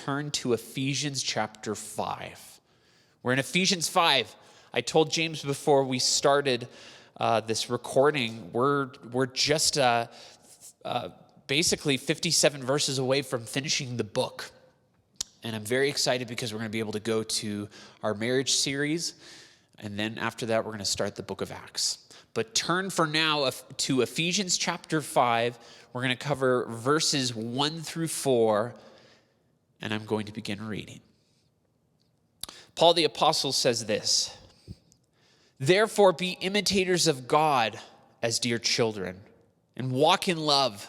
turn to Ephesians chapter 5. We're in Ephesians 5. I told James before we started this recording, we're just basically 57 verses away from finishing the book. And I'm very excited because we're going to be able to go to our marriage series. And then after that, we're going to start the book of Acts. But turn for now to Ephesians chapter 5. We're going to cover verses 1 through 4. And I'm going to begin reading. Paul the Apostle says this: "Therefore be imitators of God as dear children, and walk in love,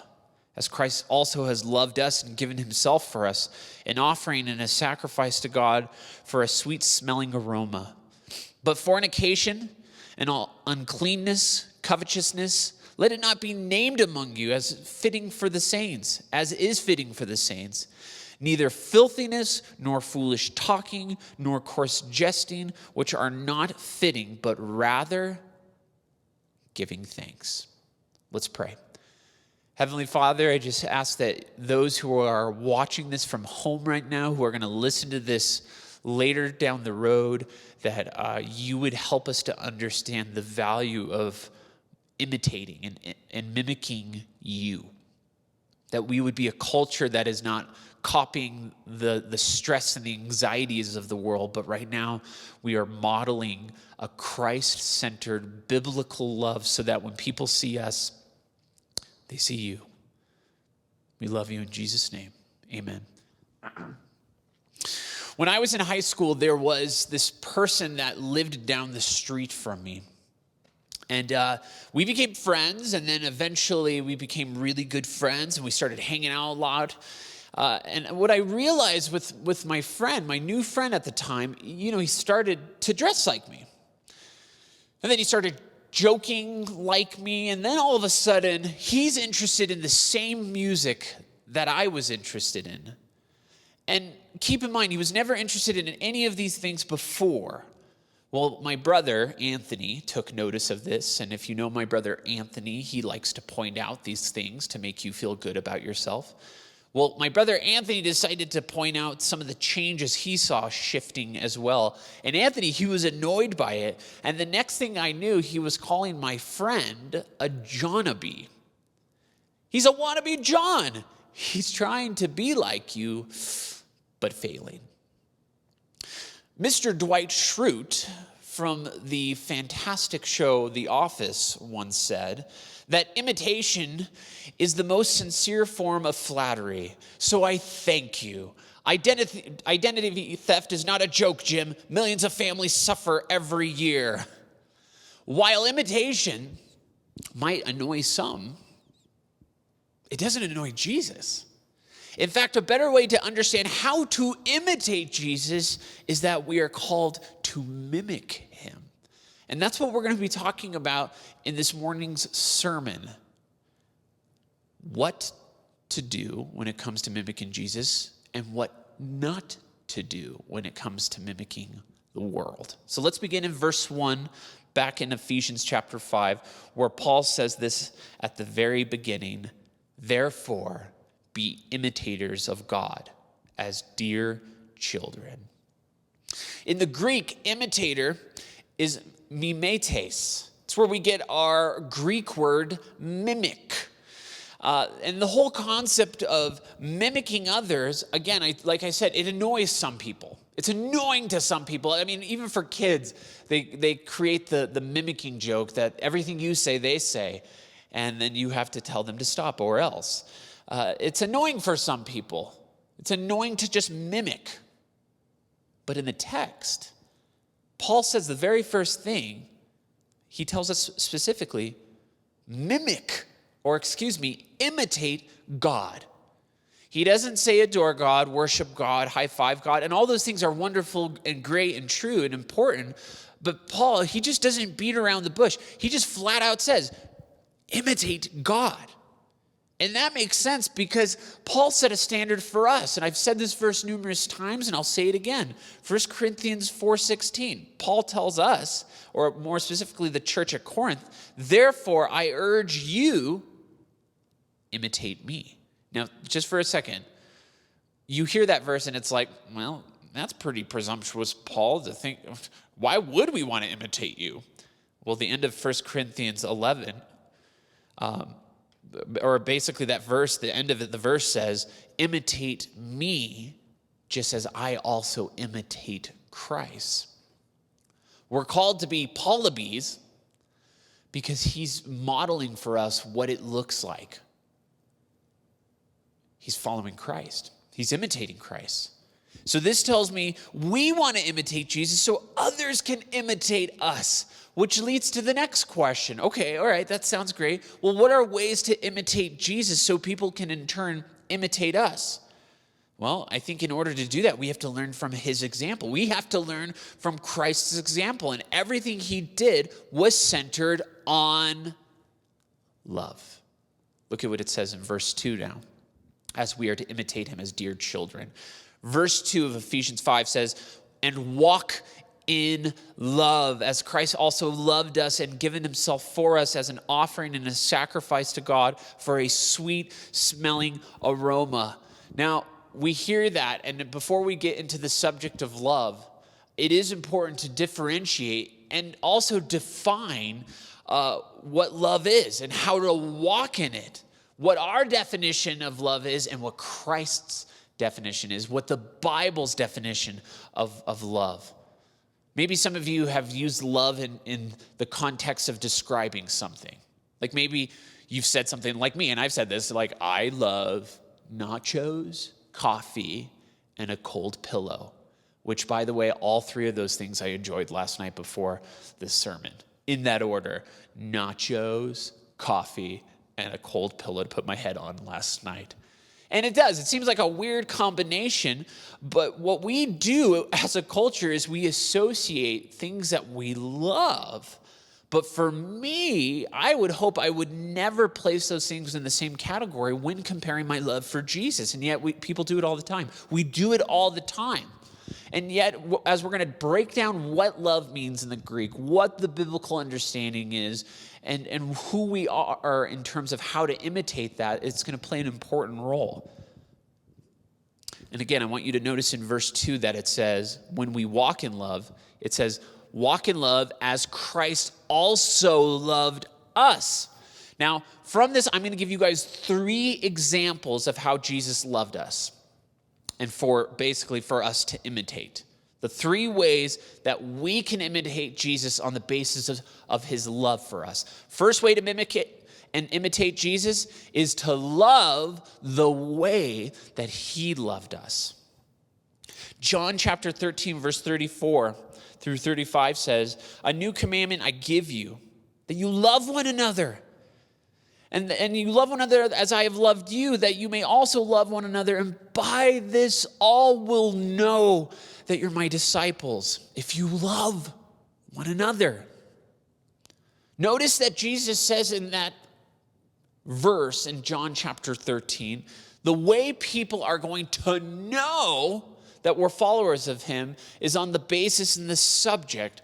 as Christ also has loved us and given himself for us, an offering and a sacrifice to God for a sweet-smelling aroma. But fornication and all uncleanness, covetousness, let it not be named among you as fitting for the saints, as is fitting for the saints. Neither filthiness, nor foolish talking, nor coarse jesting, which are not fitting, but rather giving thanks." Let's pray. Heavenly Father, I just ask that those who are watching this from home right now, who are going to listen to this later down the road, that you would help us to understand the value of imitating and mimicking you. That we would be a culture that is not copying the stress and the anxieties of the world, but right now we are modeling a Christ-centered biblical love so that when people see us, they see you. We love you in Jesus' name. Amen. When I was in high school, there was this person that lived down the street from me. And we became friends, and then eventually we became really good friends, and we started hanging out a lot. And what I realized with my friend, my new friend at the time, he started to dress like me. And then he started joking like me, and then all of a sudden, he's interested in the same music that I was interested in. And keep in mind, he was never interested in any of these things before. Well, my brother, Anthony, took notice of this, and if you know my brother Anthony, he likes to point out these things to make you feel good about yourself. Well, my brother Anthony decided to point out some of the changes he saw shifting as well. And Anthony, he was annoyed by it. And the next thing I knew, he was calling my friend a Johnabee. He's a wannabe John. He's trying to be like you, but failing. Mr. Dwight Schrute from the fantastic show The Office once said that imitation is the most sincere form of flattery. So I thank you. Identity theft is not a joke, Jim. Millions of families suffer every year. While imitation might annoy some, it doesn't annoy Jesus. In fact, a better way to understand how to imitate Jesus is that we are called to mimic him. And that's what we're going to be talking about in this morning's sermon. What to do when it comes to mimicking Jesus and what not to do when it comes to mimicking the world. So let's begin in verse 1 back in Ephesians chapter 5, where Paul says this at the very beginning: "Therefore, be imitators of God as dear children." In the Greek, imitator is mimetes. It's where we get our Greek word mimic. And the whole concept of mimicking others, again, like I said, it annoys some people. It's annoying to some people. I mean, even for kids, they create the mimicking joke that everything you say, they say, and then you have to tell them to stop or else. It's annoying for some people. It's annoying to just mimic. But in the text, Paul says the very first thing, he tells us specifically, imitate God. He doesn't say adore God, worship God, high five God, and all those things are wonderful and great and true and important. But Paul, he just doesn't beat around the bush. He just flat out says, imitate God. And that makes sense because Paul set a standard for us. And I've said this verse numerous times, and I'll say it again. 1 Corinthians 4:16. Paul tells us, or more specifically the church at Corinth, "Therefore I urge you, imitate me." Now, just for a second, you hear that verse and it's like, well, that's pretty presumptuous, Paul, to think, why would we want to imitate you? Well, the end of 1 Corinthians 11, or basically that verse, the end of it, the verse says, imitate me just as I also imitate Christ. We're called to be Paulibes because he's modeling for us what it looks like. He's following Christ. He's imitating Christ. So this tells me we want to imitate Jesus so others can imitate us, which leads to the next question. Okay, all right, that sounds great. Well, what are ways to imitate Jesus so people can in turn imitate us? Well, I think in order to do that, we have to learn from his example. We have to learn from Christ's example. And everything he did was centered on love. Look at what it says in verse 2 now, as we are to imitate him as dear children. Verse 2 of Ephesians 5 says, and walk in love, as Christ also loved us and given himself for us as an offering and a sacrifice to God for a sweet smelling aroma. Now, we hear that, and before we get into the subject of love, it is important to differentiate and also define what love is and how to walk in it. What our definition of love is and what Christ's definition is, what the Bible's definition of love. Maybe some of you have used love in the context of describing something. Like maybe you've said something like me, and I've said this, like, I love nachos, coffee, and a cold pillow, which, by the way, all three of those things I enjoyed last night before this sermon. In that order, nachos, coffee, and a cold pillow to put my head on last night. And it does. It seems like a weird combination, but what we do as a culture is we associate things that we love. But for me, I would hope I would never place those things in the same category when comparing my love for Jesus. And yet people do it all the time. We do it all the time. And yet, as we're going to break down what love means in the Greek, what the biblical understanding is, and who we are in terms of how to imitate that, it's going to play an important role. And again, I want you to notice in verse 2 that it says, when we walk in love, it says, walk in love as Christ also loved us. Now, from this, I'm going to give you guys 3 examples of how Jesus loved us and for us to imitate. The 3 ways that we can imitate Jesus on the basis of his love for us. First way to mimic it and imitate Jesus is to love the way that he loved us. John chapter 13, verse 34 through 35 says, a new commandment I give you, that you love one another. And you love one another as I have loved you, that you may also love one another. And by this all will know that you're my disciples, if you love one another. Notice that Jesus says in that verse in John chapter 13, the way people are going to know that we're followers of him is on the basis and the subject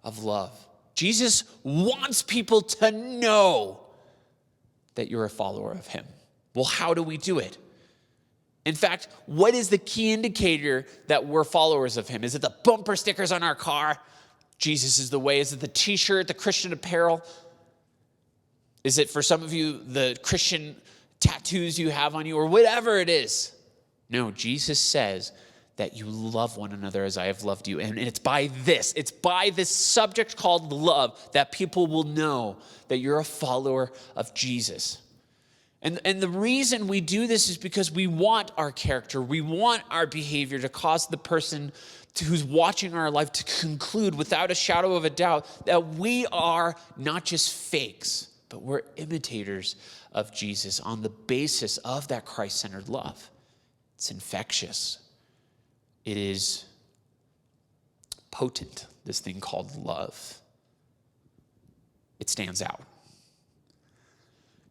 of love. Jesus wants people to know that you're a follower of him. Well, how do we do it? In fact, what is the key indicator that we're followers of him? Is it the bumper stickers on our car? Jesus is the way. Is it the t-shirt, the Christian apparel? Is it, for some of you, the Christian tattoos you have on you, or whatever it is? No, Jesus says that you love one another as I have loved you. And it's by this subject called love that people will know that you're a follower of Jesus. And the reason we do this is because we want our character, we want our behavior to cause the person who's watching our life to conclude without a shadow of a doubt that we are not just fakes, but we're imitators of Jesus on the basis of that Christ-centered love. It's infectious. It is potent, this thing called love. It stands out.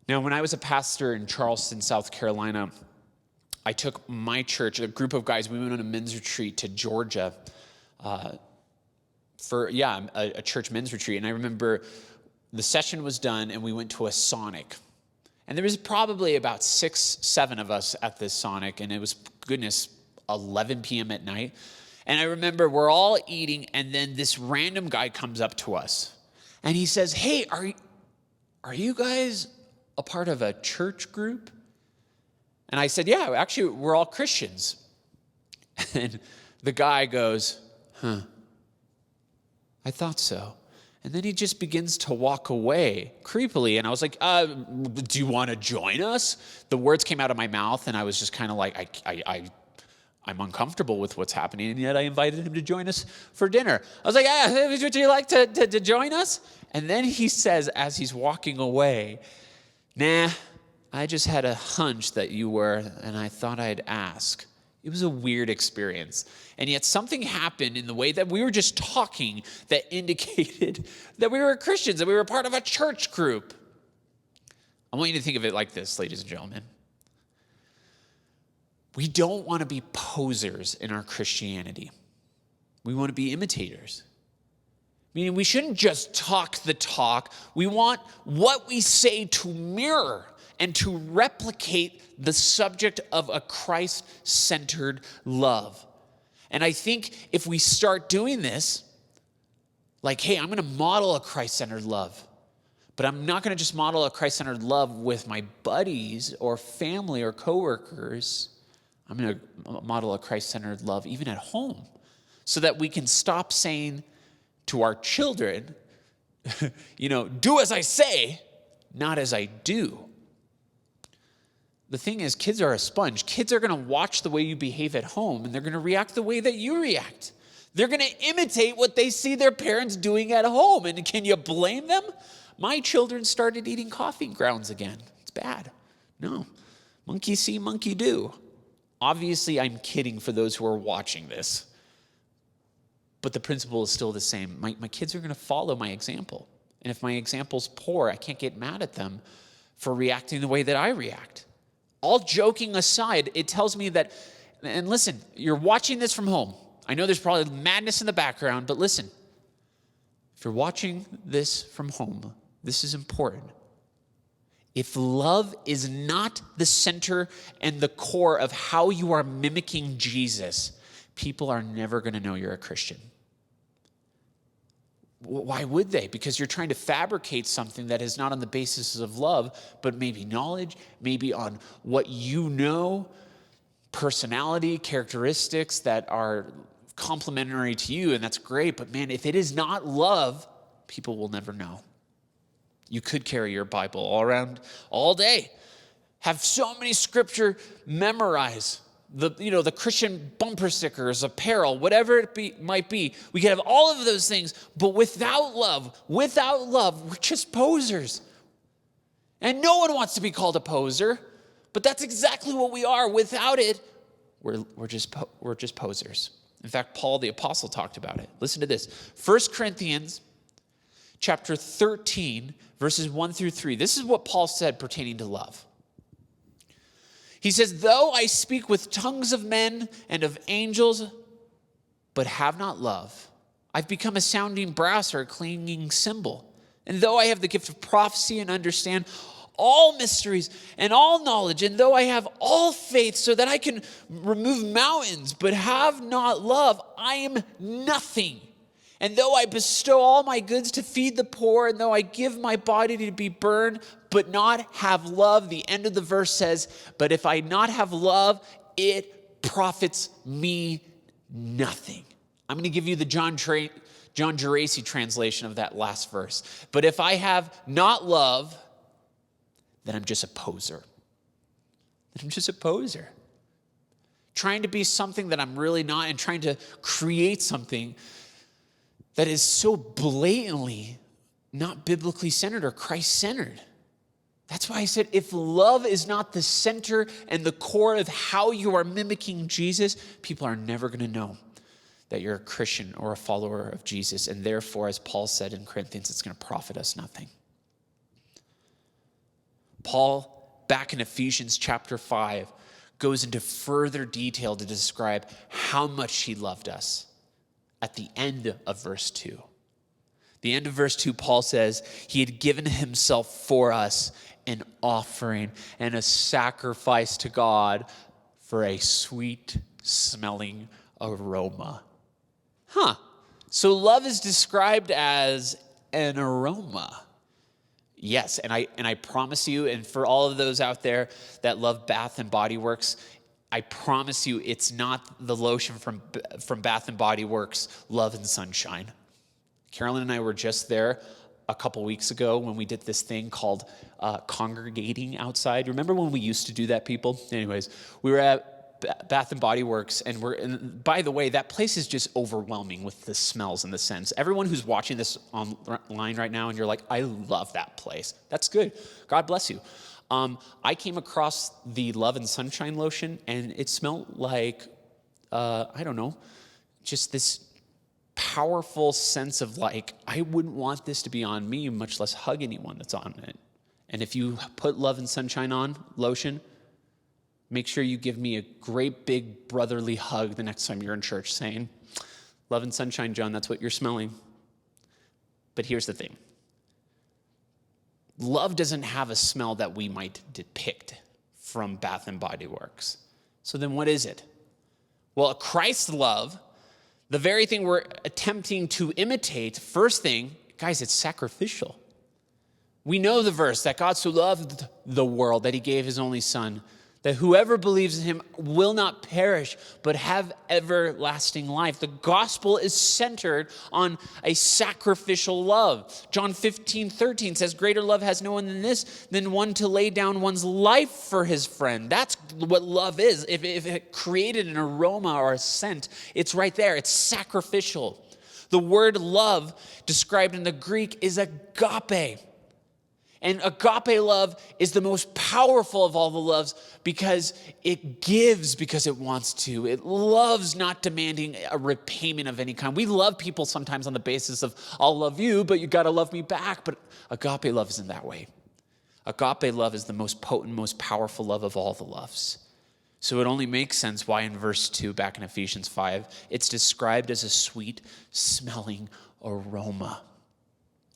Now, when I was a pastor in Charleston, South Carolina, I took my church, a group of guys, we went on a men's retreat to Georgia for a church men's retreat. And I remember the session was done and we went to a Sonic. And there was probably about 6, 7 of us at this Sonic, and it was goodness, 11 p.m. at night. And I remember we're all eating, and then this random guy comes up to us. And he says, hey, are you guys a part of a church group? And I said, yeah, actually, we're all Christians. And the guy goes, I thought so. And then he just begins to walk away creepily. And I was like, do you want to join us? The words came out of my mouth, and I was just kind of like, I'm uncomfortable with what's happening, and yet I invited him to join us for dinner. I was like, would you like to join us? And then he says, as he's walking away, nah, I just had a hunch that you were, and I thought I'd ask. It was a weird experience. And yet something happened in the way that we were just talking that indicated that we were Christians, that we were part of a church group. I want you to think of it like this, ladies and gentlemen. We don't want to be posers in our Christianity. We want to be imitators. Meaning we shouldn't just talk the talk. We want what we say to mirror and to replicate the subject of a Christ-centered love. And I think if we start doing this, like, hey, I'm going to model a Christ-centered love, but I'm not going to just model a Christ-centered love with my buddies or family or coworkers. I'm going to model a Christ-centered love even at home, so that we can stop saying to our children, do as I say, not as I do. The thing is, kids are a sponge. Kids are going to watch the way you behave at home, and they're going to react the way that you react. They're going to imitate what they see their parents doing at home. And can you blame them? My children started eating coffee grounds again. It's bad. No. Monkey see, monkey do. Obviously, I'm kidding for those who are watching this. But the principle is still the same. My kids are going to follow my example. And if my example's poor, I can't get mad at them for reacting the way that I react. All joking aside, it tells me that, and listen, you're watching this from home. I know there's probably madness in the background, but listen. If you're watching this from home, this is important. If love is not the center and the core of how you are mimicking Jesus, people are never going to know you're a Christian. Why would they? Because you're trying to fabricate something that is not on the basis of love, but maybe knowledge, maybe on what you know, personality, characteristics that are complementary to you, and that's great. But man, if it is not love, people will never know. You could carry your Bible all around all day, have so many scripture memorized. The Christian bumper stickers, apparel, whatever it might be. We can have all of those things, but without love, we're just posers. And no one wants to be called a poser, but that's exactly what we are. Without it, we're just posers. In fact, Paul the apostle talked about it. Listen to this. 1 Corinthians chapter 13, verses 1 through 3. This is what Paul said pertaining to love. He says, though I speak with tongues of men and of angels, but have not love, I've become a sounding brass or a clanging cymbal. And though I have the gift of prophecy and understand all mysteries and all knowledge, and though I have all faith so that I can remove mountains, but have not love, I am nothing. And though I bestow all my goods to feed the poor, and though I give my body to be burned, but not have love, the end of the verse says, but if I not have love, it profits me nothing. I'm going to give you the Jon Geraci translation of that last verse. But if I have not love, then I'm just a poser. Trying to be something that I'm really not, and trying to create something that is so blatantly not biblically centered or Christ-centered. That's why I said if love is not the center and the core of how you are mimicking Jesus, people are never going to know that you're a Christian or a follower of Jesus. And therefore, as Paul said in Corinthians, it's going to profit us nothing. Paul, back in Ephesians chapter 5, goes into further detail to describe how much he loved us. At the end of verse 2. The end of verse 2, Paul says, he had given himself for us an offering and a sacrifice to God for a sweet-smelling aroma. So love is described as an aroma. Yes, and I promise you, and for all of those out there that love Bath and Body Works, I promise you it's not the lotion from Bath and Body Works, Love and Sunshine. Carolyn and I were just there a couple weeks ago when we did this thing called congregating outside. Remember when we used to do that, people? Anyways, we were at Bath and Body Works, and by the way, that place is just overwhelming with the smells and the scents. Everyone who's watching this online right now, and you're like, I love that place. That's good. God bless you. I came across the Love and Sunshine lotion, and it smelled like, I don't know, just this powerful sense of like, I wouldn't want this to be on me, much less hug anyone that's on it. And if you put Love and Sunshine on lotion, make sure you give me a great big brotherly hug the next time you're in church saying, Love and Sunshine, John, that's what you're smelling. But here's the thing. Love doesn't have a smell that we might depict from Bath and Body Works. So then what is it? Well, Christ's love, the very thing we're attempting to imitate, first thing, guys, it's sacrificial. We know the verse that God so loved the world that he gave his only son, that whoever believes in him will not perish, but have everlasting life. The gospel is centered on a sacrificial love. John 15:13 says, greater love has no one than this, than one to lay down one's life for his friend. That's what love is. If it created an aroma or a scent, it's right there. It's sacrificial. The word love described in the Greek is agape. And agape love is the most powerful of all the loves because it gives because it wants to. It loves not demanding a repayment of any kind. We love people sometimes on the basis of, I'll love you, but you got to love me back. But agape love isn't that way. Agape love is the most potent, most powerful love of all the loves. So it only makes sense why in verse 2 back in Ephesians 5, it's described as a sweet smelling aroma.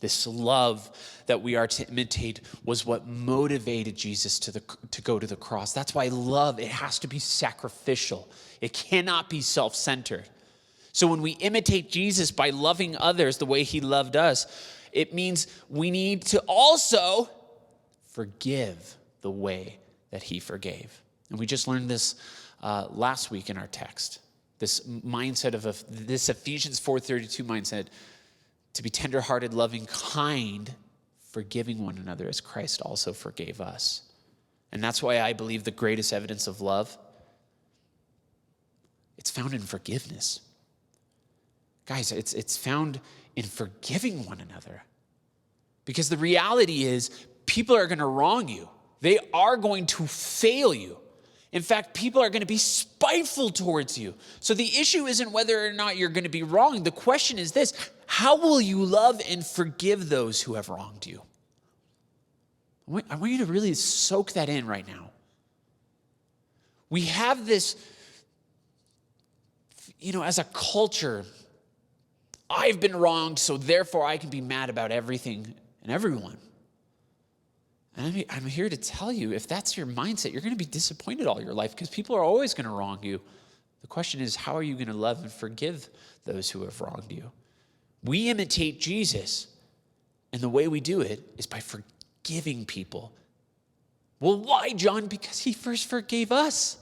This love that we are to imitate was what motivated Jesus to go to the cross. That's why love, it has to be sacrificial. It cannot be self-centered. So when we imitate Jesus by loving others the way he loved us, it means we need to also forgive the way that he forgave. And we just learned this last week in our text. This mindset of this Ephesians 4:32 mindset, to be tenderhearted, loving, kind, forgiving one another as Christ also forgave us. And that's why I believe the greatest evidence of love, it's found in forgiveness. Guys, it's found in forgiving one another. Because the reality is, people are going to wrong you. They are going to fail you. In fact, people are going to be spiteful towards you. So the issue isn't whether or not you're going to be wrong. The question is this: how will you love and forgive those who have wronged you? I want you to really soak that in right now. We have this, as a culture, I've been wronged, so therefore I can be mad about everything and everyone. And I'm here to tell you, if that's your mindset, you're going to be disappointed all your life because people are always going to wrong you. The question is, how are you going to love and forgive those who have wronged you? We imitate Jesus, and the way we do it is by forgiving people. Well, why, John? Because he first forgave us.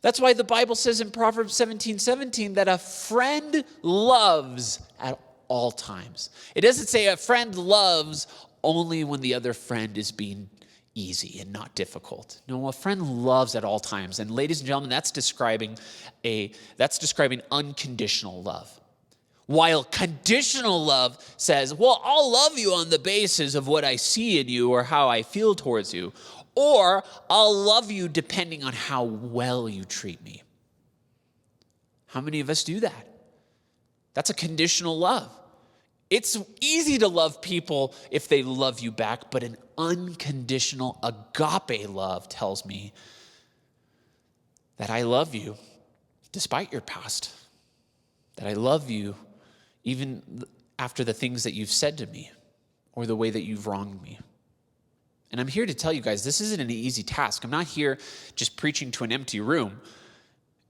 That's why the Bible says in Proverbs 17:17 that a friend loves at all times. It doesn't say a friend loves only when the other friend is being easy and not difficult. No, a friend loves at all times. And ladies and gentlemen, that's describing unconditional love. While conditional love says, well, I'll love you on the basis of what I see in you or how I feel towards you, or I'll love you depending on how well you treat me. How many of us do that? That's a conditional love. It's easy to love people if they love you back, but an unconditional agape love tells me that I love you despite your past, that I love you even after the things that you've said to me or the way that you've wronged me. And I'm here to tell you guys, this isn't an easy task. I'm not here just preaching to an empty room,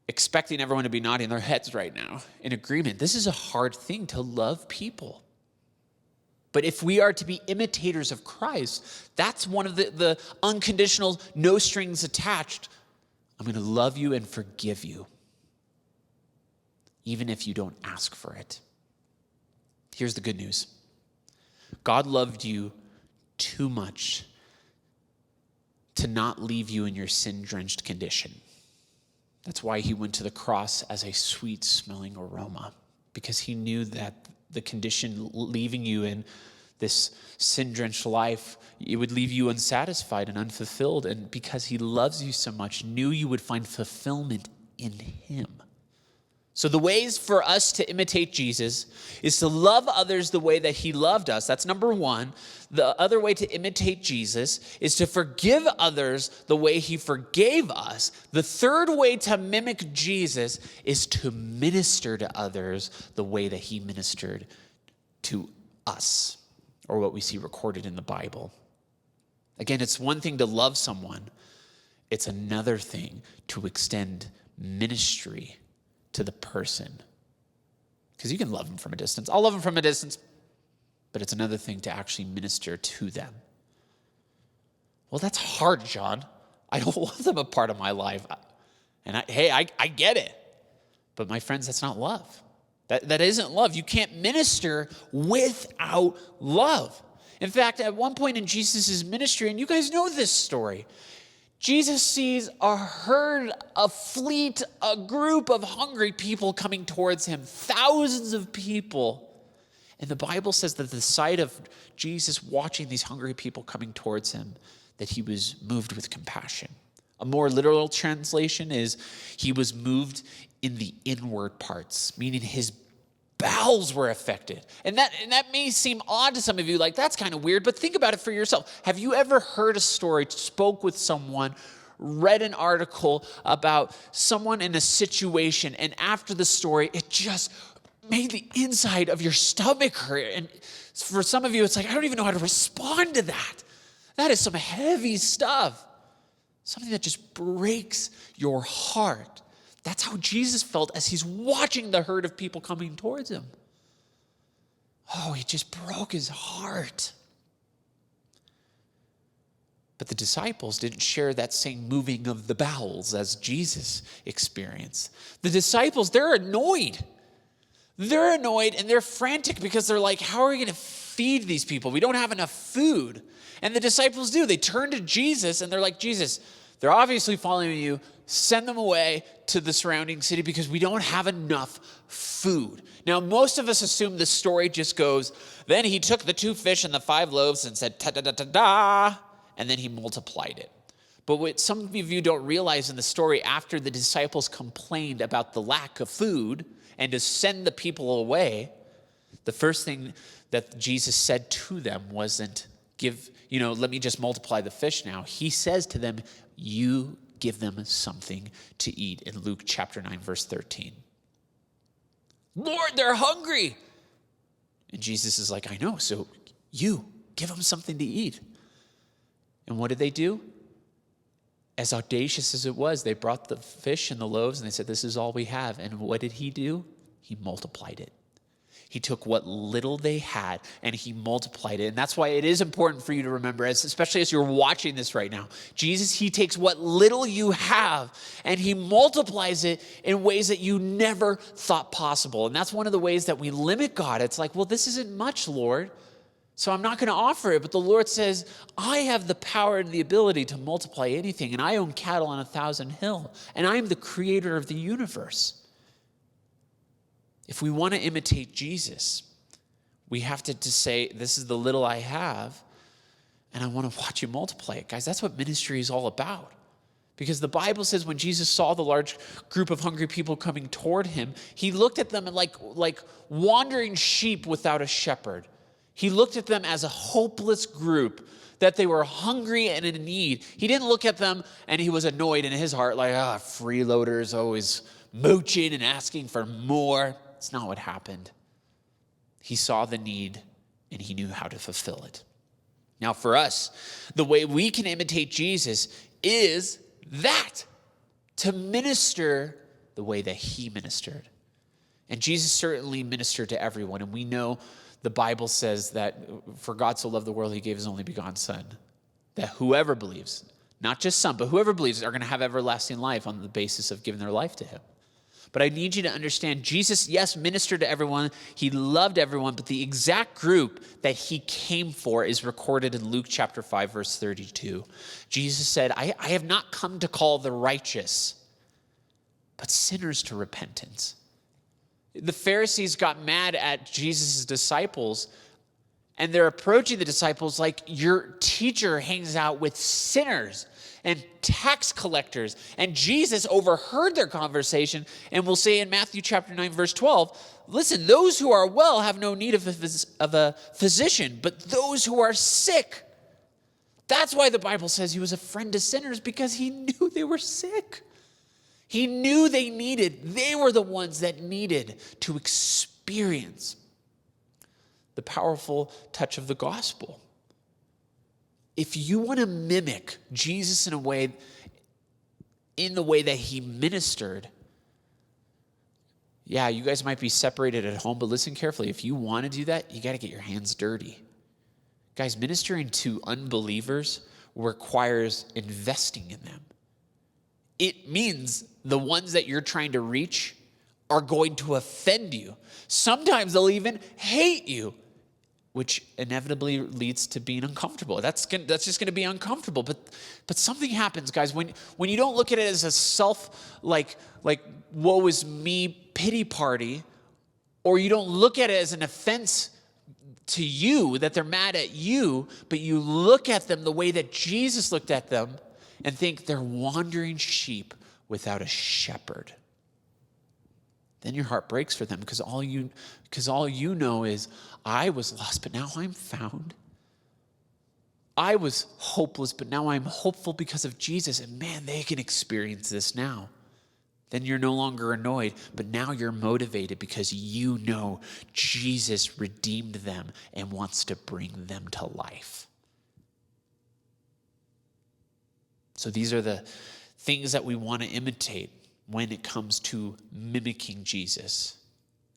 expecting everyone to be nodding their heads right now in agreement. This is a hard thing, to love people. But if we are to be imitators of Christ, that's one of the unconditional, no strings attached. I'm going to love you and forgive you, even if you don't ask for it. Here's the good news. God loved you too much to not leave you in your sin-drenched condition. That's why he went to the cross as a sweet-smelling aroma, because he knew that the condition leaving you in this sin-drenched life, it would leave you unsatisfied and unfulfilled. And because he loves you so much, knew you would find fulfillment in him. So the ways for us to imitate Jesus is to love others the way that he loved us. That's number one. The other way to imitate Jesus is to forgive others the way he forgave us. The third way to mimic Jesus is to minister to others the way that he ministered to us, or what we see recorded in the Bible. Again, it's one thing to love someone. It's another thing to extend ministry to the person. Because you can love them from a distance. I'll love them from a distance. But it's another thing to actually minister to them. Well, that's hard, John. I don't want them a part of my life. And I get it. But my friends, that's not love. That isn't love. You can't minister without love. In fact, at one point in Jesus' ministry, and you guys know this story, Jesus sees a herd, a fleet, a group of hungry people coming towards him, thousands of people. And the Bible says that the sight of Jesus watching these hungry people coming towards him, that he was moved with compassion. A more literal translation is he was moved in the inward parts, meaning his bowels were affected. And that may seem odd to some of you, like that's kind of weird, but think about it for yourself. Have you ever heard a story, spoke with someone, read an article about someone in a situation, and after the story, it just made the inside of your stomach hurt? And for some of you, it's like, I don't even know how to respond to that. That is some heavy stuff. Something that just breaks your heart. That's how Jesus felt as he's watching the herd of people coming towards him. Oh, it just broke his heart. But the disciples didn't share that same moving of the bowels as Jesus experienced. The disciples, they're annoyed. They're annoyed and they're frantic because they're like, how are we going to feed these people? We don't have enough food. And the disciples do. They turn to Jesus and they're like, Jesus, they're obviously following you. Send them away to the surrounding city because we don't have enough food. Now, most of us assume the story just goes, then he took the 2 fish and the 5 loaves and said, ta-da-da-da-da, and then he multiplied it. But what some of you don't realize in the story, after the disciples complained about the lack of food and to send the people away, the first thing that Jesus said to them wasn't, let me just multiply the fish now. He says to them, you give them something to eat, in Luke chapter 9, verse 13. Lord, they're hungry. And Jesus is like, I know, so you give them something to eat. And what did they do? As audacious as it was, they brought the fish and the loaves and they said, this is all we have. And what did he do? He multiplied it. He took what little they had and he multiplied it. And that's why it is important for you to remember, especially as you're watching this right now. Jesus, he takes what little you have and he multiplies it in ways that you never thought possible. And that's one of the ways that we limit God. It's like, well, this isn't much, Lord, so I'm not going to offer it. But the Lord says, I have the power and the ability to multiply anything. And I own cattle on 1,000 hills. And I am the creator of the universe. If we want to imitate Jesus, we have to say, this is the little I have, and I want to watch you multiply it. Guys, that's what ministry is all about. Because the Bible says when Jesus saw the large group of hungry people coming toward him, he looked at them like wandering sheep without a shepherd. He looked at them as a hopeless group, that they were hungry and in need. He didn't look at them and he was annoyed in his heart, like, freeloaders always mooching and asking for more. It's not what happened. He saw the need and he knew how to fulfill it. Now for us, the way we can imitate Jesus is that, to minister the way that he ministered. And Jesus certainly ministered to everyone. And we know the Bible says that for God so loved the world, he gave his only begotten son, that whoever believes, not just some, but whoever believes are going to have everlasting life on the basis of giving their life to him. But I need you to understand, Jesus, yes, ministered to everyone. He loved everyone, but the exact group that he came for is recorded in Luke chapter 5, verse 32. Jesus said, I have not come to call the righteous, but sinners to repentance. The Pharisees got mad at Jesus' disciples, and they're approaching the disciples like, your teacher hangs out with sinners and tax collectors. And Jesus overheard their conversation and will say in Matthew chapter 9, verse 12, listen, those who are well have no need of a physician, but those who are sick. That's why the Bible says he was a friend to sinners, because he knew they were sick. He knew they were the ones that needed to experience the powerful touch of the gospel. If you want to mimic Jesus in the way that he ministered, yeah, you guys might be separated at home, but listen carefully. If you want to do that, you got to get your hands dirty. Guys, ministering to unbelievers requires investing in them. It means the ones that you're trying to reach are going to offend you. Sometimes they'll even hate you, which inevitably leads to being uncomfortable. That's just going to be uncomfortable. But something happens, guys, when you don't look at it as a self, like woe is me pity party, or you don't look at it as an offense to you, that they're mad at you, but you look at them the way that Jesus looked at them and think they're wandering sheep without a shepherd. Then your heart breaks for them, because all you know is, I was lost, but now I'm found. I was hopeless, but now I'm hopeful because of Jesus. And man, they can experience this now. Then you're no longer annoyed, but now you're motivated because you know Jesus redeemed them and wants to bring them to life. So these are the things that we want to imitate when it comes to mimicking Jesus.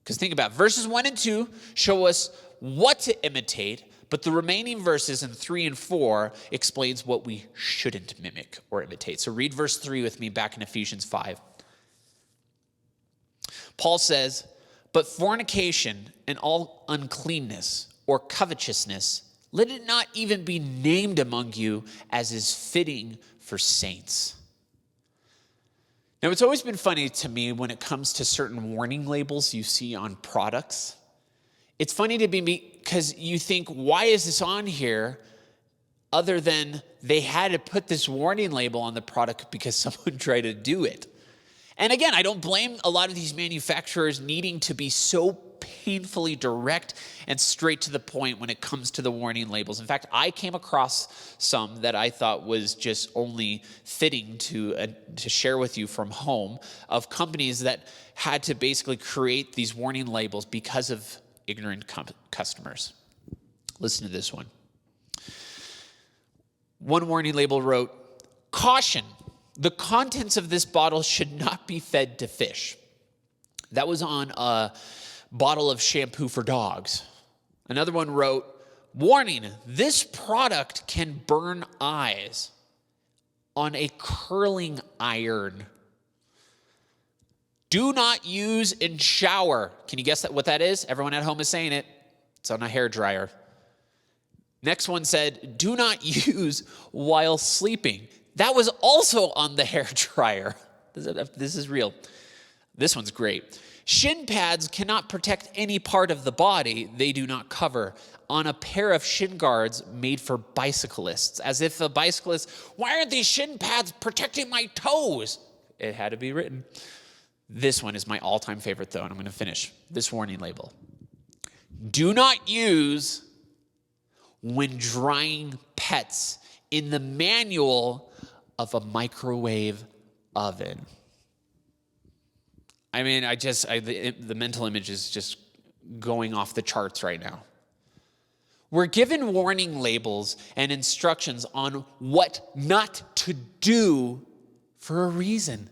Because think about it, verses 1 and 2 show us what to imitate, but the remaining verses in 3 and 4 explains what we shouldn't mimic or imitate. So read verse 3 with me back in Ephesians 5. Paul says, but fornication and all uncleanness or covetousness, let it not even be named among you as is fitting for saints. Now, it's always been funny to me when it comes to certain warning labels you see on products. It's funny to me because you think, why is this on here, other than they had to put this warning label on the product because someone tried to do it. And again, I don't blame a lot of these manufacturers needing to be so painfully direct and straight to the point when it comes to the warning labels. In fact, I came across some that I thought was just only fitting to share with you from home, of companies that had to basically create these warning labels because of ignorant customers. Listen to this one. One warning label wrote, "Caution, the contents of this bottle should not be fed to fish." That was on a bottle of shampoo for dogs. Another one wrote, "Warning, this product can burn eyes on a curling iron. Do not use in shower." Can you guess what that is? Everyone at home is saying it. It's on a hairdryer. Next one said, "Do not use while sleeping." That was also on the hairdryer. This is real. This one's great. "Shin pads cannot protect any part of the body they do not cover. On a pair of shin guards made for bicyclists." As if a bicyclist, why aren't these shin pads protecting my toes? It had to be written. This one is my all-time favorite, though, and I'm going to finish this warning label. "Do not use when drying pets in the manual of a microwave oven." I mean, the mental image is just going off the charts right now. We're given warning labels and instructions on what not to do for a reason.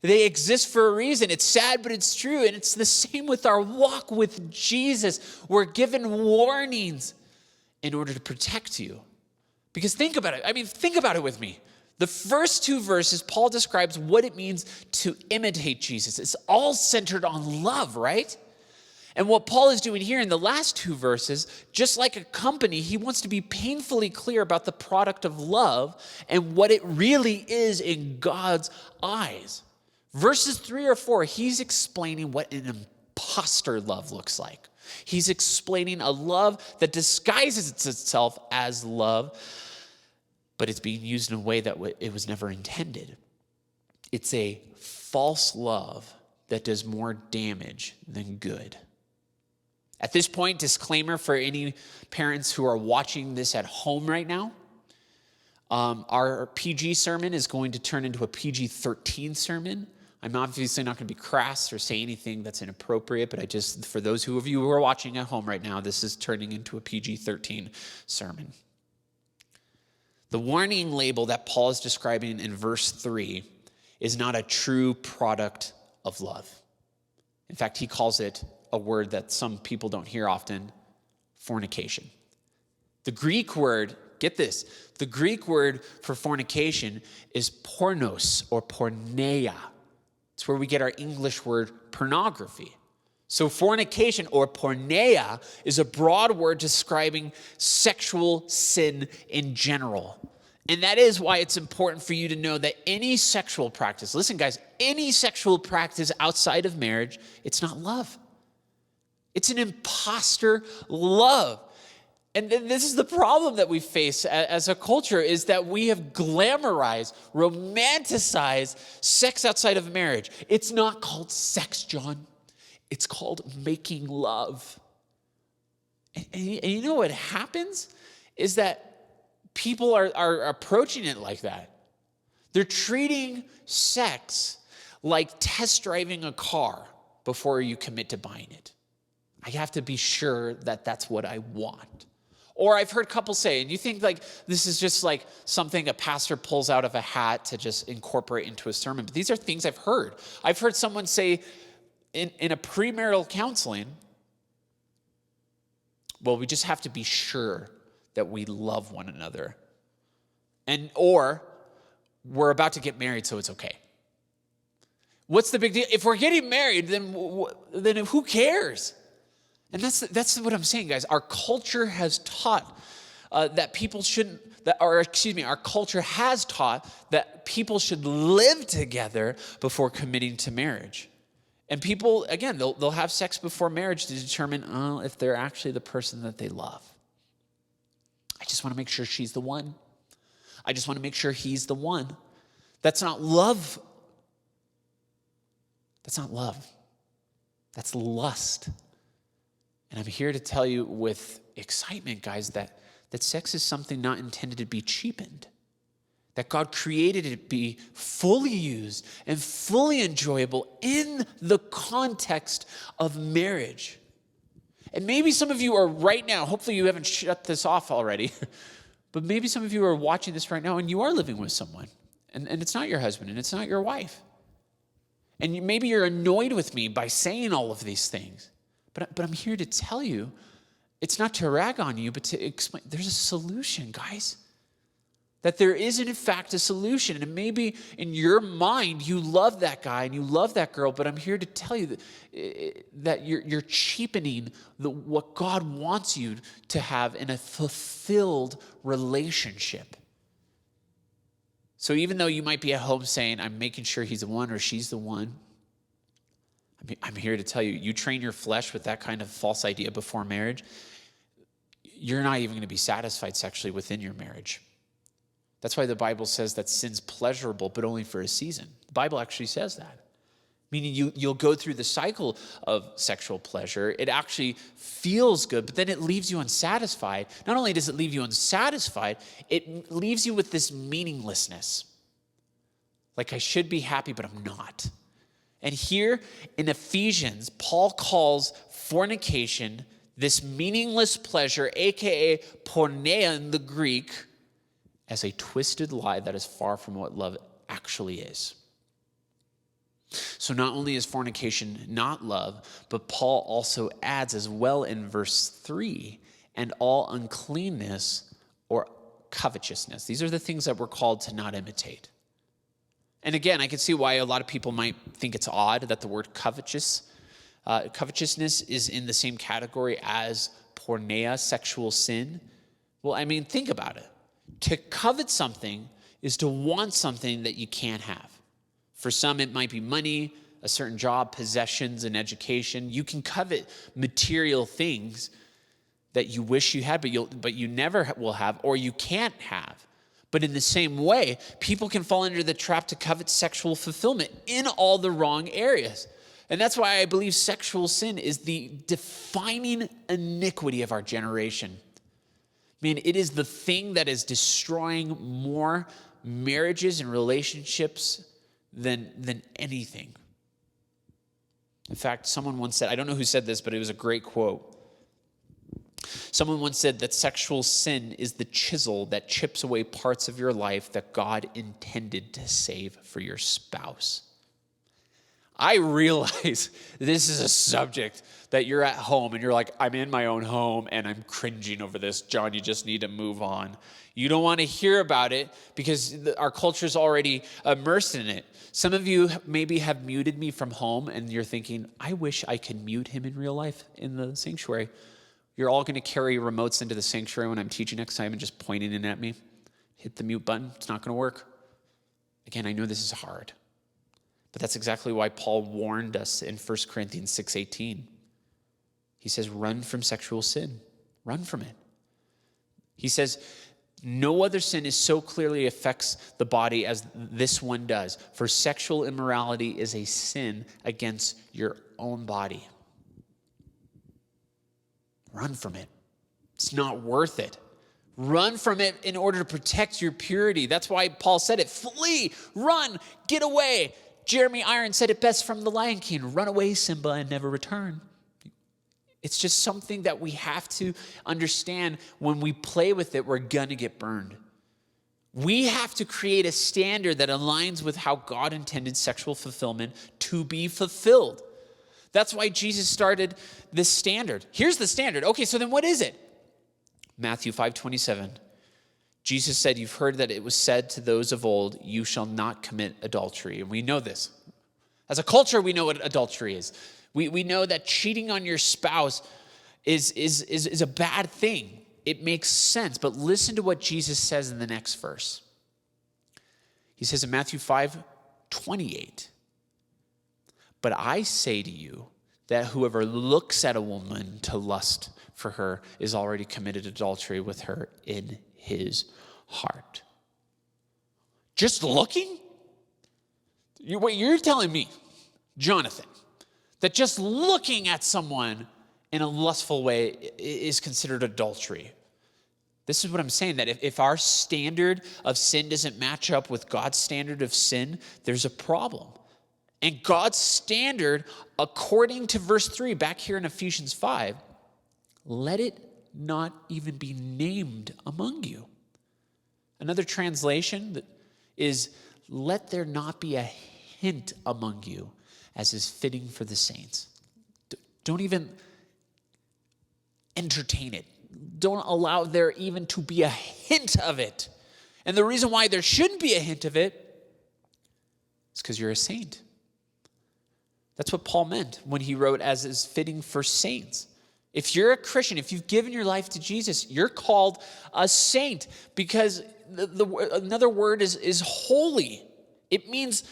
They exist for a reason. It's sad, but it's true. And it's the same with our walk with Jesus. We're given warnings in order to protect you. Because think about it. Think about it with me. The first two verses, Paul describes what it means to imitate Jesus. It's all centered on love, right? And what Paul is doing here in the last two verses, just like a company, he wants to be painfully clear about the product of love and what it really is in God's eyes. Verses 3 or 4, he's explaining what an imposter love looks like. He's explaining a love that disguises itself as love, but it's being used in a way that it was never intended. It's a false love that does more damage than good. At this point, disclaimer for any parents who are watching this at home right now, our PG sermon is going to turn into a PG-13 sermon. I'm obviously not going to be crass or say anything that's inappropriate, but for those of you who are watching at home right now, this is turning into a PG-13 sermon. The warning label that Paul is describing in verse 3 is not a true product of love. In fact, he calls it a word that some people don't hear often, fornication. The Greek word, get this, the Greek word for fornication is pornos or porneia. It's where we get our English word pornography. So fornication or porneia is a broad word describing sexual sin in general. And that is why it's important for you to know that any sexual practice, listen guys, any sexual practice outside of marriage, it's not love. It's an imposter love. And this is the problem that we face as a culture, is that we have glamorized, romanticized sex outside of marriage. It's not called sex, John. It's called making love. And you know what happens is that people are approaching it like that. They're treating sex like test driving a car before you commit to buying it. I have to be sure that that's what I want. Or I've heard couples say, and you think like this is just like something a pastor pulls out of a hat to just incorporate into a sermon, but these are things I've heard. I've heard someone say in a premarital counseling, well, we just have to be sure that we love one another. Or we're about to get married, so it's okay. What's the big deal? If we're getting married, then who cares? And that's what I'm saying, guys. Our culture has taught that people shouldn't, our culture has taught that people should live together before committing to marriage. And people, again, they'll have sex before marriage to determine if they're actually the person that they love. I just want to make sure she's the one. I just want to make sure he's the one. That's not love. That's not love. That's lust. And I'm here to tell you with excitement, guys, that sex is something not intended to be cheapened. That God created it to be fully used and fully enjoyable in the context of marriage. And maybe some of you are right now, hopefully you haven't shut this off already, but maybe some of you are watching this right now and you are living with someone. And it's not your husband and it's not your wife. And maybe you're annoyed with me by saying all of these things. But I'm here to tell you, it's not to rag on you, but to explain, there's a solution, guys. That there is, in fact, a solution. And maybe in your mind, you love that guy and you love that girl, but I'm here to tell you that you're cheapening what God wants you to have in a fulfilled relationship. So even though you might be at home saying, I'm making sure he's the one or she's the one, I'm here to tell you, you train your flesh with that kind of false idea before marriage, you're not even going to be satisfied sexually within your marriage. That's why the Bible says that sin's pleasurable, but only for a season. The Bible actually says that. Meaning you'll go through the cycle of sexual pleasure. It actually feels good, but then it leaves you unsatisfied. Not only does it leave you unsatisfied, it leaves you with this meaninglessness. Like I should be happy, but I'm not. And here in Ephesians, Paul calls fornication this meaningless pleasure, aka porneia in the Greek, as a twisted lie that is far from what love actually is. So not only is fornication not love, but Paul also adds as well in verse 3, and all uncleanness or covetousness. These are the things that we're called to not imitate. And again, I can see why a lot of people might think it's odd that the word covetousness is in the same category as porneia, sexual sin. Well, I mean, think about it. To covet something is to want something that you can't have. For some, it might be money, a certain job, possessions, and education. You can covet material things that you wish you had, but you never will have, or you can't have. But in the same way, people can fall under the trap to covet sexual fulfillment in all the wrong areas. And that's why I believe sexual sin is the defining iniquity of our generation. I mean, it is the thing that is destroying more marriages and relationships than anything. In fact, someone once said, I don't know who said this, but it was a great quote. Someone once said that sexual sin is the chisel that chips away parts of your life that God intended to save for your spouse. I realize this is a subject that you're at home and you're like, I'm in my own home and I'm cringing over this. John, you just need to move on. You don't want to hear about it because our culture is already immersed in it. Some of you maybe have muted me from home and you're thinking, I wish I could mute him in real life in the sanctuary. You're all going to carry remotes into the sanctuary when I'm teaching next time and just pointing in at me. Hit the mute button. It's not going to work. Again, I know this is hard. But that's exactly why Paul warned us in 1 Corinthians 6:18. He says, run from sexual sin. Run from it. He says, no other sin is so clearly affects the body as this one does. For sexual immorality is a sin against your own body. Run from it. It's not worth it. Run from it in order to protect your purity. That's why Paul said it. Flee, run, get away. Jeremy Irons said it best from The Lion King. Run away, Simba, and never return. It's just something that we have to understand. When we play with it, we're going to get burned. We have to create a standard that aligns with how God intended sexual fulfillment to be fulfilled. That's why Jesus started this standard. Here's the standard. Okay, so then what is it? Matthew 5:27. Jesus said, you've heard that it was said to those of old, you shall not commit adultery. And we know this. As a culture, we know what adultery is. We know that cheating on your spouse is a bad thing. It makes sense. But listen to what Jesus says in the next verse. He says in Matthew 5:28, but I say to you that whoever looks at a woman to lust for her is already committed adultery with her in his heart. Just looking? You're telling me, Jonathan, that just looking at someone in a lustful way is considered adultery. This is what I'm saying, that if our standard of sin doesn't match up with God's standard of sin, there's a problem. And God's standard, according to verse 3, back here in Ephesians 5, let it not even be named among you. Another translation is, let there not be a hint among you, as is fitting for the saints. Don't even entertain it. Don't allow there even to be a hint of it. And the reason why there shouldn't be a hint of it is because you're a saint. That's what Paul meant when he wrote, as is fitting for saints. If you're a Christian, if you've given your life to Jesus, you're called a saint, because another word is holy. It means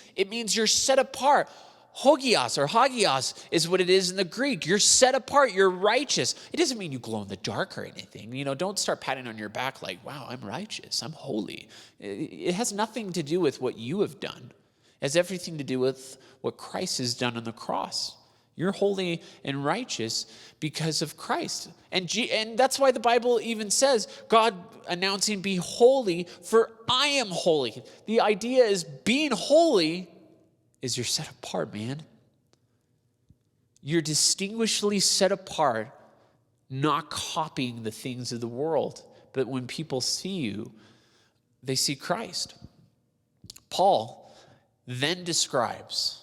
you're set apart. Hogios or hagios is what it is in the Greek. You're set apart. You're righteous. It doesn't mean you glow in the dark or anything. Don't start patting on your back like, wow, I'm righteous. I'm holy. It has nothing to do with what you have done. It has everything to do with what Christ has done on the cross. You're holy and righteous because of Christ. And that's why the Bible even says, God announcing, be holy, for I am holy. The idea is being holy is you're set apart, man. You're distinguishedly set apart, not copying the things of the world. But when people see you, they see Christ. Paul then describes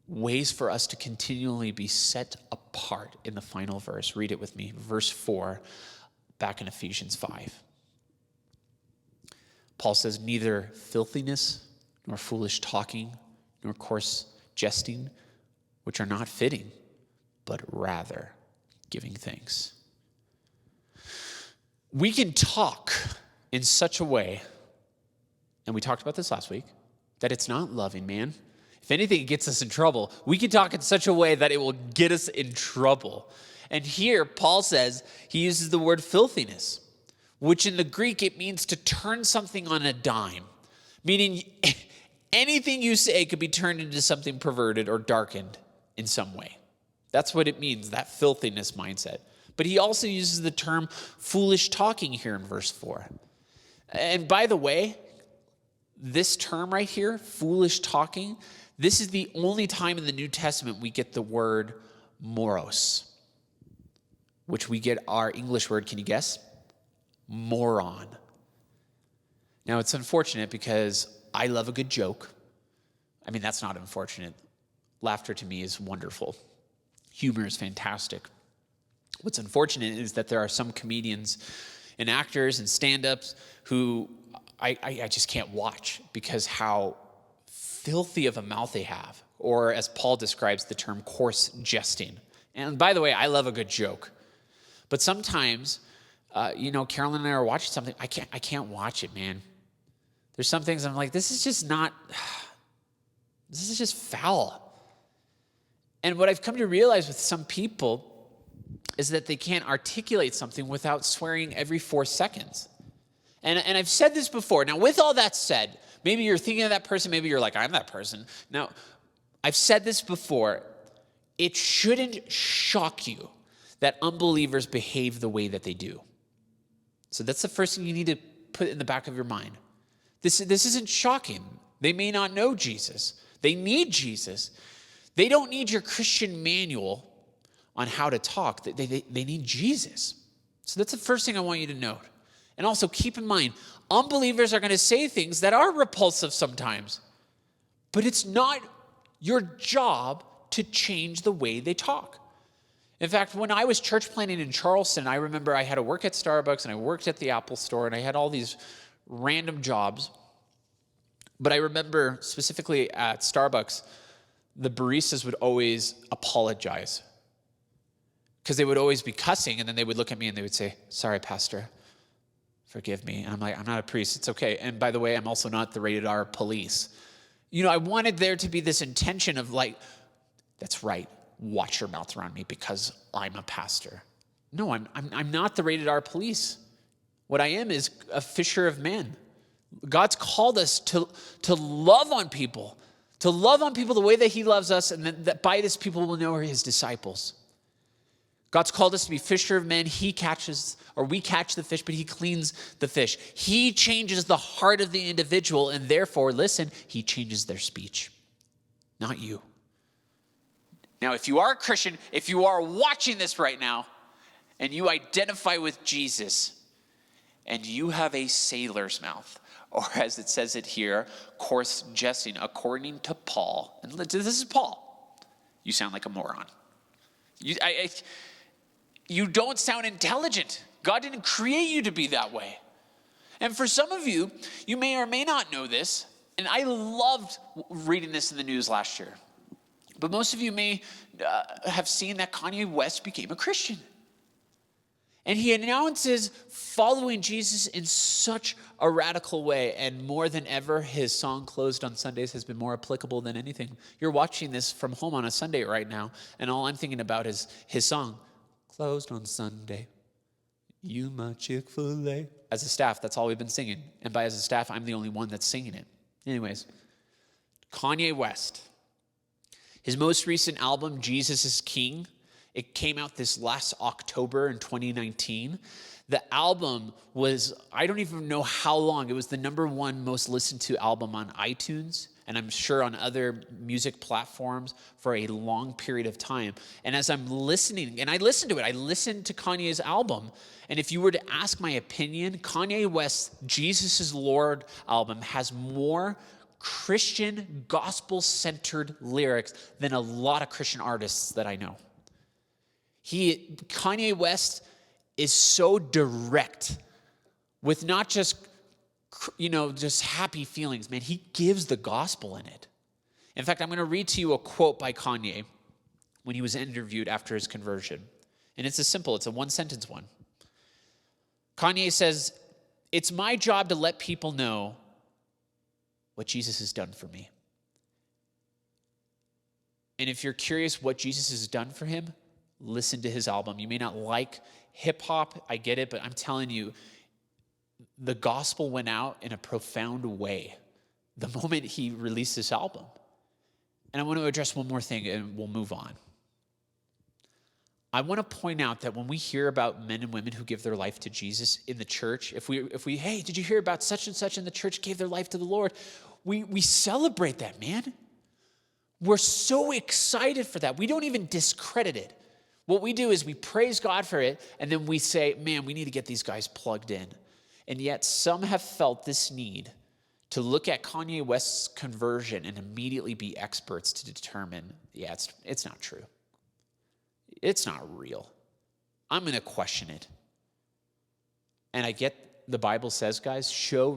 ways for us to continually be set apart in the final verse. Read it with me. Verse 4, back in Ephesians 5. Paul says, neither filthiness, nor foolish talking, nor coarse jesting, which are not fitting, but rather giving thanks. We can talk in such a way, and we talked about this last week, that it's not loving, man. If anything, it gets us in trouble. We can talk in such a way that it will get us in trouble. And here, Paul says, he uses the word filthiness, which in the Greek, it means to turn something on a dime, meaning anything you say could be turned into something perverted or darkened in some way. That's what it means, that filthiness mindset. But he also uses the term foolish talking here in verse 4. And by the way, this term right here, foolish talking, this is the only time in the New Testament we get the word moros, which we get our English word, can you guess? Moron. Now, it's unfortunate because I love a good joke. I mean, that's not unfortunate. Laughter to me is wonderful. Humor is fantastic. What's unfortunate is that there are some comedians and actors and stand-ups who I just can't watch because how filthy of a mouth they have, or as Paul describes the term, coarse jesting. And by the way, I love a good joke. But sometimes, Carolyn and I are watching something, I can't watch it, man. There's some things I'm like, this is just foul. And what I've come to realize with some people is that they can't articulate something without swearing every 4 seconds. And I've said this before. Now, with all that said, maybe you're thinking of that person, maybe you're like, I'm that person. Now, I've said this before. It shouldn't shock you that unbelievers behave the way that they do. So that's the first thing you need to put in the back of your mind. This isn't shocking. They may not know Jesus. They need Jesus. They don't need your Christian manual on how to talk. They need Jesus. So that's the first thing I want you to note. And also keep in mind, unbelievers are going to say things that are repulsive sometimes. But it's not your job to change the way they talk. In fact, when I was church planting in Charleston, I remember I had to work at Starbucks and I worked at the Apple store and I had all these random jobs. But I remember specifically at Starbucks, the baristas would always apologize because they would always be cussing, and then they would look at me and they would say, sorry, Pastor, forgive me. And I'm like, I'm not a priest. It's okay. And by the way, I'm also not the rated R police. I wanted there to be this intention of like, that's right, watch your mouth around me because I'm a pastor. No, I'm not the rated R police. What I am is a fisher of men. God's called us to love on people, the way that he loves us, and that by this people will know we're his disciples. God's called us to be fisher of men. We catch the fish, but he cleans the fish. He changes the heart of the individual, and therefore, listen, he changes their speech, not you. Now, if you are a Christian, if you are watching this right now, and you identify with Jesus, and you have a sailor's mouth, or as it says it here, coarse jesting, according to Paul, and this is Paul, you sound like a moron. You don't sound intelligent. God didn't create you to be that way. And for some of you, you may or may not know this, and I loved reading this in the news last year. But most of you may have seen that Kanye West became a Christian. And he announces following Jesus in such a radical way. And more than ever, his song Closed on Sundays has been more applicable than anything. You're watching this from home on a Sunday right now, and all I'm thinking about is his song, Closed on Sunday, you my Chick-fil-A. As a staff, that's all we've been singing. And by as a staff, I'm the only one that's singing it. Anyways, Kanye West. His most recent album, Jesus is King, it came out this last October in 2019. The album was, I don't even know how long, it was the #1 most listened to album on iTunes. and I'm sure on other music platforms for a long period of time. And as I'm listening, and I listened to it, I listened to Kanye's album. And if you were to ask my opinion, Kanye West's Jesus is Lord album has more Christian, gospel-centered lyrics than a lot of Christian artists that I know. Kanye West is so direct with not just, just happy feelings, man. He gives the gospel in it. In fact, I'm going to read to you a quote by Kanye when he was interviewed after his conversion. And it's a one-sentence one. Kanye says, "It's my job to let people know what Jesus has done for me." And if you're curious what Jesus has done for him, listen to his album. You may not like hip-hop, I get it, but I'm telling you, the gospel went out in a profound way the moment he released this album. And I want to address one more thing and we'll move on. I want to point out that when we hear about men and women who give their life to Jesus in the church, if we hey, did you hear about such and such in the church gave their life to the Lord? We celebrate that, man. We're so excited for that. We don't even discredit it. What we do is we praise God for it, and then we say, man, we need to get these guys plugged in. And yet some have felt this need to look at Kanye West's conversion and immediately be experts to determine, yeah, it's not true. It's not real. I'm going to question it. And I get the Bible says, guys, show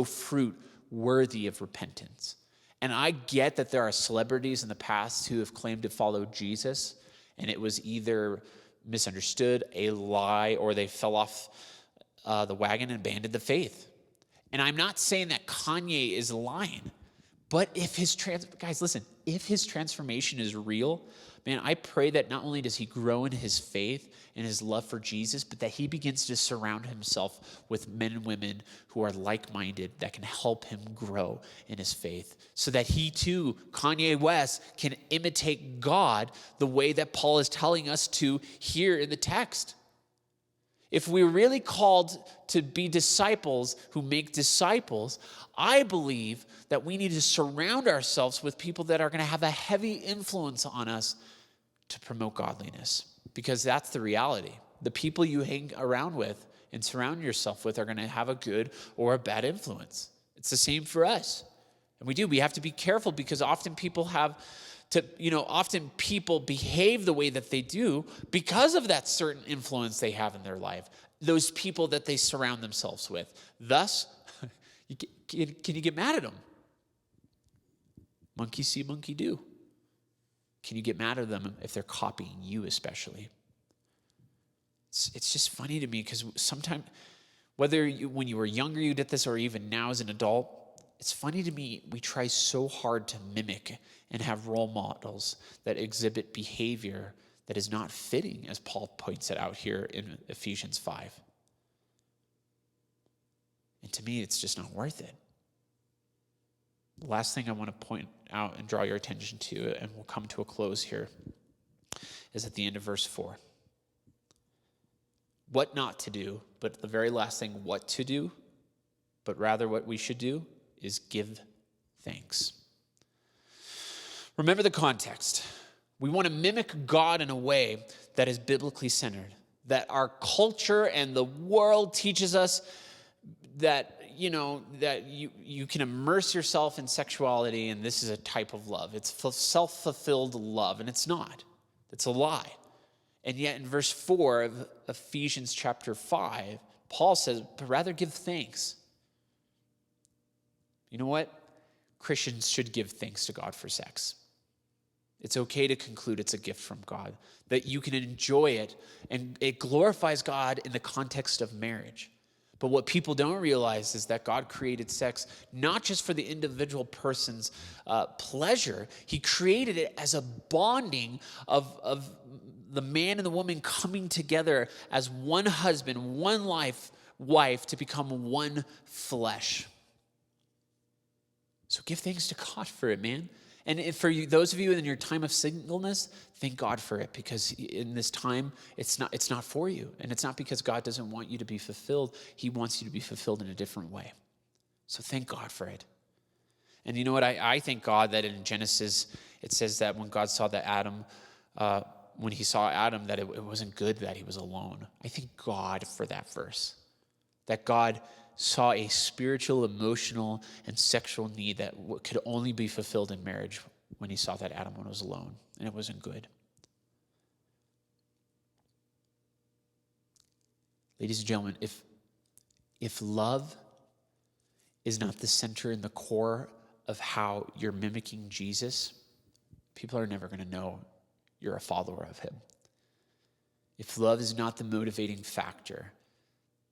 fruit worthy of repentance. And I get that there are celebrities in the past who have claimed to follow Jesus, and it was either misunderstood, a lie, or they fell off the wagon and abandoned the faith. And I'm not saying that Kanye is lying, but if his transformation is real, man, I pray that not only does he grow in his faith and his love for Jesus, but that he begins to surround himself with men and women who are like-minded that can help him grow in his faith so that he too, Kanye West, can imitate God the way that Paul is telling us to here in the text. If we're really called to be disciples who make disciples, I believe that we need to surround ourselves with people that are going to have a heavy influence on us to promote godliness. Because that's the reality. The people you hang around with and surround yourself with are going to have a good or a bad influence. It's the same for us. And we have to be careful because often people behave the way that they do because of that certain influence they have in their life. Those people that they surround themselves with. Thus, can you get mad at them? Monkey see, monkey do. Can you get mad at them if they're copying you especially? It's just funny to me because sometimes, when you were younger you did this or even now as an adult, it's funny to me we try so hard to mimic and have role models that exhibit behavior that is not fitting, as Paul points it out here in Ephesians 5. And to me, it's just not worth it. The last thing I want to point out and draw your attention to, and we'll come to a close here, is at the end of verse 4. What not to do, but the very last thing, what to do, but rather what we should do is give thanks. Remember the context. We want to mimic God in a way that is biblically centered, that our culture and the world teaches us that you can immerse yourself in sexuality and this is a type of love. It's self-fulfilled love, and it's not. It's a lie. And yet in verse 4 of Ephesians chapter 5, Paul says, but rather give thanks. You know what? Christians should give thanks to God for sex. It's okay to conclude it's a gift from God, that you can enjoy it, and it glorifies God in the context of marriage. But what people don't realize is that God created sex not just for the individual person's pleasure. He created it as a bonding of the man and the woman coming together as one husband, one wife to become one flesh. So give thanks to God for it, man. And for you, those of you in your time of singleness, thank God for it, because in this time, it's not for you. And it's not because God doesn't want you to be fulfilled. He wants you to be fulfilled in a different way. So thank God for it. And you know what? I thank God that in Genesis, it says that when God saw that Adam, when he saw Adam, that it wasn't good that he was alone. I thank God for that verse. That God saw a spiritual, emotional, and sexual need that could only be fulfilled in marriage when he saw that Adam was alone, and it wasn't good. Ladies and gentlemen, if love is not the center and the core of how you're mimicking Jesus, people are never going to know you're a follower of him. If love is not the motivating factor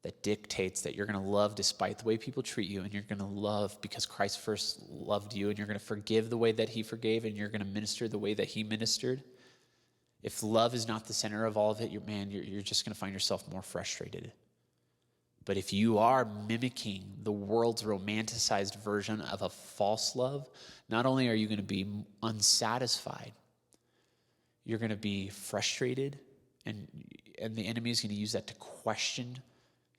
that dictates that you're going to love despite the way people treat you, and you're going to love because Christ first loved you, and you're going to forgive the way that he forgave, and you're going to minister the way that he ministered, if love is not the center of all of it, you're just going to find yourself more frustrated. But if you are mimicking the world's romanticized version of a false love, not only are you going to be unsatisfied, you're going to be frustrated, and the enemy is going to use that to question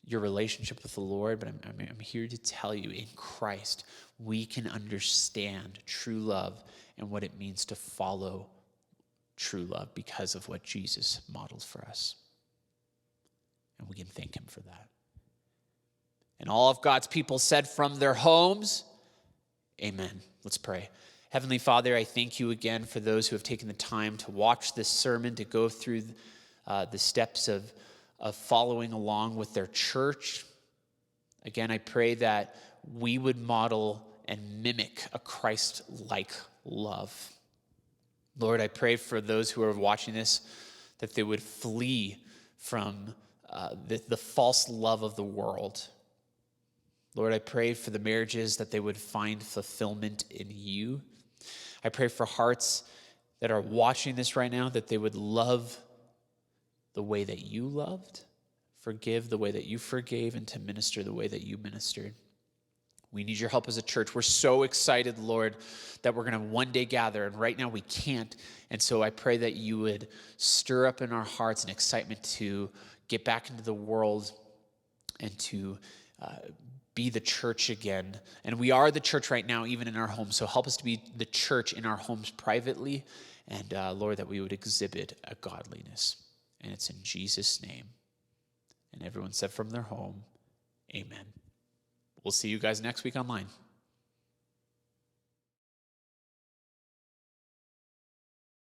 your relationship with the Lord. But I'm here to tell you, in Christ, we can understand true love and what it means to follow true love because of what Jesus modeled for us. And we can thank him for that. And all of God's people said from their homes, amen. Let's pray. Heavenly Father, I thank you again for those who have taken the time to watch this sermon, to go through the steps of following along with their church. Again, I pray that we would model and mimic a Christ-like love. Lord, I pray for those who are watching this that they would flee from the false love of the world. Lord, I pray for the marriages that they would find fulfillment in you. I pray for hearts that are watching this right now, that they would love the way that you loved, forgive the way that you forgave, and to minister the way that you ministered. We need your help as a church. We're so excited, Lord, that we're going to one day gather, and right now we can't. And so I pray that you would stir up in our hearts an excitement to get back into the world and to be the church again. And we are the church right now, even in our homes. So help us to be the church in our homes privately. And Lord, that we would exhibit a godliness. And it's in Jesus' name. And everyone said from their home, amen. We'll see you guys next week online.